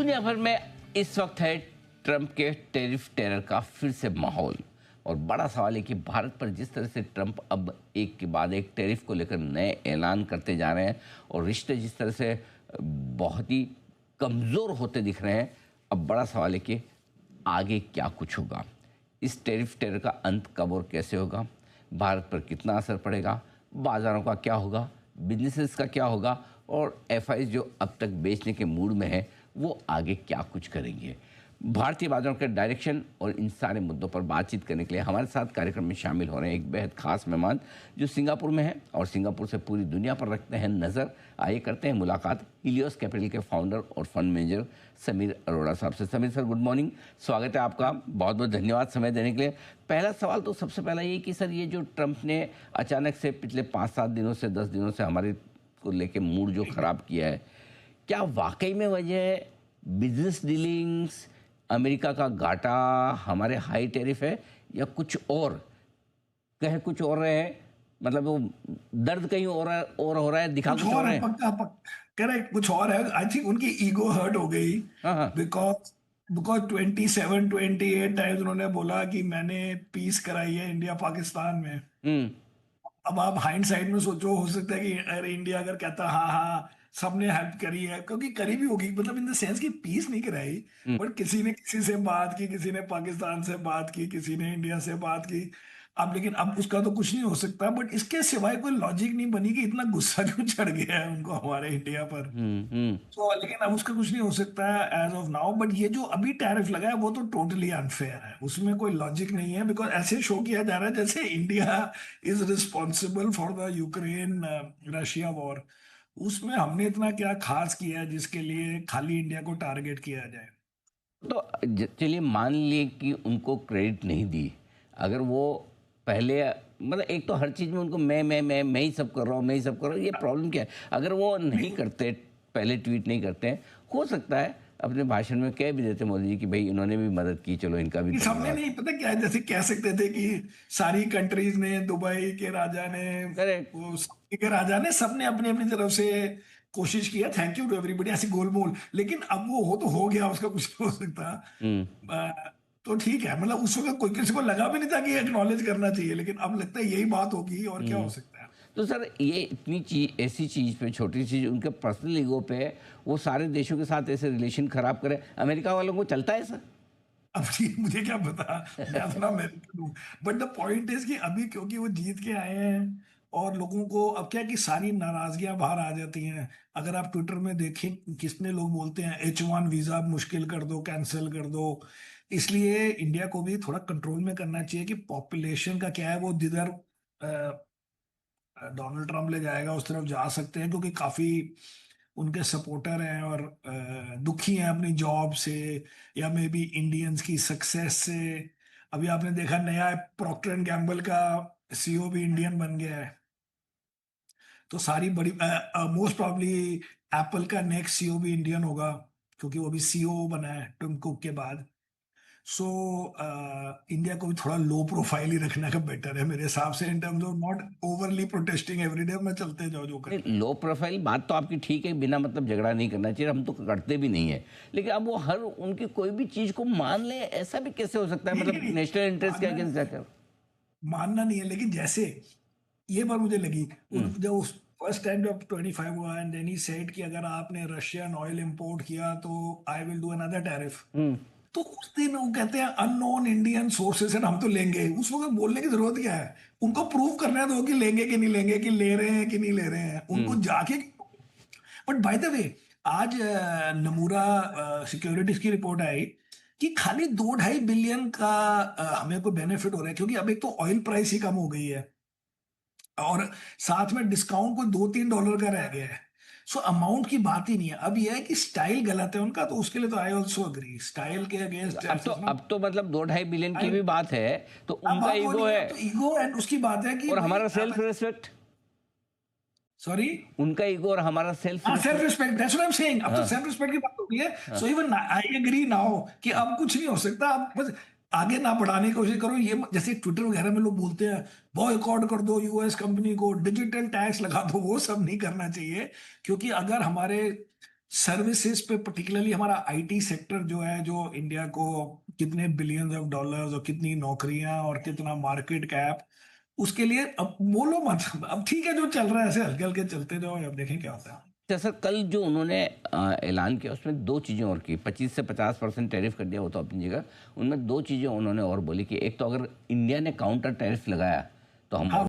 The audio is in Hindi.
दुनिया भर में इस वक्त है ट्रंप के टैरिफ टेरर का फिर से माहौल। और बड़ा सवाल है कि भारत पर जिस तरह से ट्रंप अब एक के बाद एक टैरिफ को लेकर नए ऐलान करते जा रहे हैं और रिश्ते जिस तरह से बहुत ही कमज़ोर होते दिख रहे हैं, अब बड़ा सवाल है कि आगे क्या कुछ होगा। इस टैरिफ टेरर का अंत कब और कैसे होगा, भारत पर कितना असर पड़ेगा, बाज़ारों का क्या होगा, बिजनेसेस का क्या होगा और एफआईज जो अब तक बेचने के मूड में है वो आगे क्या कुछ करेंगे। भारतीय बाजारों के डायरेक्शन और इन सारे मुद्दों पर बातचीत करने के लिए हमारे साथ कार्यक्रम में शामिल हो रहे हैं एक बेहद खास मेहमान जो सिंगापुर में है और सिंगापुर से पूरी दुनिया पर रखते हैं नज़र। आइए करते हैं मुलाकात हीलियोस कैपिटल के फाउंडर और फंड मैनेजर समीर अरोड़ा साहब से। समीर सर, गुड मॉर्निंग, स्वागत है आपका, बहुत बहुत धन्यवाद समय देने के लिए। पहला सवाल तो सबसे पहला ये कि सर, ये जो ट्रंप ने अचानक से पिछले 5-7 दिनों से 10 दिनों से हमारे को लेके मूड जो ख़राब किया है, क्या वाकई में वजह बिजनेस डीलिंग्स, अमेरिका का घाटा, हमारे हाई टैरिफ है या कुछ और कहे कुछ और रहे हैं? मतलब वो दर्द कहीं और हो रहा है, दिखा कुछ और है। पक्का करेक्ट, कुछ और है। आई थिंक उनकी ईगो हर्ट हो गई। हाँ। बिकॉज 27-28 टाइम्स उन्होंने बोला कि मैंने पीस कराई है इंडिया पाकिस्तान में। अब आप हाइंडसाइड में सोचो, हो सकता है कि अरे इंडिया अगर कहता हाँ हाँ सबने हेल्प करी है, क्योंकि करी भी होगी, मतलब इन द सेंस कि पीस नहीं कराई, बट किसी ने किसी से बात की, किसी ने पाकिस्तान से बात की, किसी ने इंडिया से बात की। अब लेकिन अब उसका तो कुछ नहीं हो सकता, बट इसके सिवाय कोई लॉजिक नहीं बनी कि इतना गुस्सा क्यों चढ़ गया है उनको हमारे इंडिया पर। तो लेकिन अब उसका कुछ नहीं हो सकता है एज ऑफ नाउ। बट ये जो अभी टैरिफ लगा है वो तो टोटली अनफेयर है, उसमें कोई लॉजिक नहीं है। बिकॉज ऐसे शो किया जा रहा है जैसे India is responsible for the Ukraine Russia war. उसमें हमने इतना क्या खास किया है जिसके लिए खाली इंडिया को टारगेट किया जाए। तो चलिए मान लिए कि उनको क्रेडिट नहीं दी, अगर वो पहले मतलब एक तो हर चीज़ में उनको मैं ही सब कर रहा हूँ, मैं ही सब कर रहा हूँ, ये प्रॉब्लम क्या है? अगर वो नहीं करते, पहले ट्वीट नहीं करते हैं, हो सकता है अपने भाषण में कह भी देते मोदी जी कि भाई इन्होंने भी मदद की, चलो इनका भी सबने नहीं, पता क्या है, जैसे कह सकते थे कि सारी कंट्रीज ने, दुबई के राजा ने, करेक्ट। वो सऊदी के राजा ने, सबने अपनी अपनी तरफ से कोशिश किया, थैंक यू टू एवरीबॉडी, ऐसी गोलमोल। लेकिन अब वो हो तो हो गया, उसका कुछ नहीं हो सकता। तो ठीक है, मतलब उस वक्त कोई किसी को लगा भी नहीं था कि एक्नॉलेज करना चाहिए, लेकिन अब लगता है यही बात होगी और क्या हो सकता है। तो सर, ये इतनी चीज, ऐसी चीज़ पे, छोटी चीज़, उनके पर्सनल ईगो पे वो सारे देशों के साथ ऐसे रिलेशन खराब करे, अमेरिका वालों को चलता है सर? अब जी मुझे क्या पता, मैं थोड़ा अमेरिकन हूँ। बट द पॉइंट इज कि अभी क्योंकि वो जीत के आए हैं और लोगों को अब क्या कि सारी नाराजगियां बाहर आ जाती हैं। अगर आप ट्विटर में देखें कितने लोग बोलते हैं H1 वीजा मुश्किल कर दो, कैंसिल कर दो। इसलिए इंडिया को भी थोड़ा कंट्रोल में करना चाहिए कि पॉपुलेशन का क्या है, वो जिधर डोनाल्ड ट्रंप ले जाएगा उस तरफ जा सकते हैं, क्योंकि काफी उनके सपोर्टर हैं और दुखी हैं अपनी जॉब से या मे बी इंडियंस की सक्सेस से। अभी आपने देखा नया प्रॉक्टर एंड गैम्बल का CEO भी इंडियन बन गया है। तो सारी बड़ी मोस्ट प्रॉब्ली एप्पल का नेक्स्ट CEO भी इंडियन होगा, क्योंकि वो भी CEO बना है टिम कुक के बाद। सो इंडिया को भी थोड़ा लो प्रोफाइल ही रखने का बेटर है मेरे हिसाब से, in terms of not overly protesting everyday में चलते जाओ जो कर। लो प्रोफाइल बात तो आपकी ठीक है, बिना मतलब झगड़ा नहीं करना चाहिए, हम तो करते भी नहीं है, लेकिन अब वो हर उनकी कोई भी चीज़ को मान ले, ऐसा भी कैसे हो सकता है? नहीं, मतलब नहीं, नेशनल इंटरेस्ट के अगेंस्ट जाकर मानना नहीं है, लेकिन जैसे ये बात मुझे लगी हम्म जब उस फर्स्ट टाइम जब 25 हुआ एंड देन ही सेड कि अगर आपने रशियन ऑयल इंपोर्ट किया तो I will do another tariff. हम्म तो उस दिन वो कहते हैं अननोन इंडियन सोर्सेस से हम तो लेंगे, उस वक्त बोलने की जरूरत क्या है? उनको प्रूव करना दो कि लेंगे कि नहीं लेंगे, कि ले रहे हैं कि नहीं ले रहे हैं, उनको हम्म जाके। बट बाय द वे, आज नमूरा सिक्योरिटीज की रिपोर्ट आई कि खाली 2-2.5 बिलियन का हमें कोई बेनिफिट हो रहा है, क्योंकि अब एक तो ऑयल प्राइस ही कम हो गई है और साथ में डिस्काउंट को $2-3 का रह गया है। सो अमाउंट की बात ही नहीं है, अब यह है कि स्टाइल गलत है उनका, तो उसके लिए तो आई ऑल्सो अग्री, स्टाइल के अगेंस्ट अब तो मतलब 2-2.5 बिलियन की भी बात है, तो अब उनका बात वो ईगो नहीं है है, तो ईगो एंड उसकी बात है कि और भाई हमारा सेल्फ रेस्पेक्ट। सॉरी, उनका ईगो और हमारा सेल्फ हाँ self respect. Respect, that's what I am saying. अब तो हाँ सेल्फ रिस्पेक्ट की बात हो गई है। हाँ so even I agree now कि अब कुछ नहीं हो सकता, अब बस आगे ना बढ़ाने की कोशिश करो। ये जैसे ट्विटर वगैरह में लोग बोलते हैं बॉयकॉट कर दो यूएस कंपनी को, डिजिटल टैक्स लगा दो, वो सब नहीं करना चाहिए। क्योंकि अगर हमारे सर्विसेज पे पर्टिकुलरली हमारा आईटी सेक्टर जो है, जो इंडिया को कितने बिलियंस ऑफ डॉलर्स और कितनी नौकरियां और कितना मार्केट कैप, उसके लिए अब बोलो मत। अब ठीक है, जो चल रहा है ऐसे हल्के हल्के चलते जाओ, अब देखें क्या होता है। अच्छा सर, कल जो उन्होंने ऐलान किया उसमें दो चीज़ें और की, 25 से 50% टैरिफ कर दिया, वो तो अपनी जगह। उनमें दो चीज़ें उन्होंने और बोली कि एक तो अगर इंडिया ने काउंटर टैरिफ लगाया तो हम हाँ,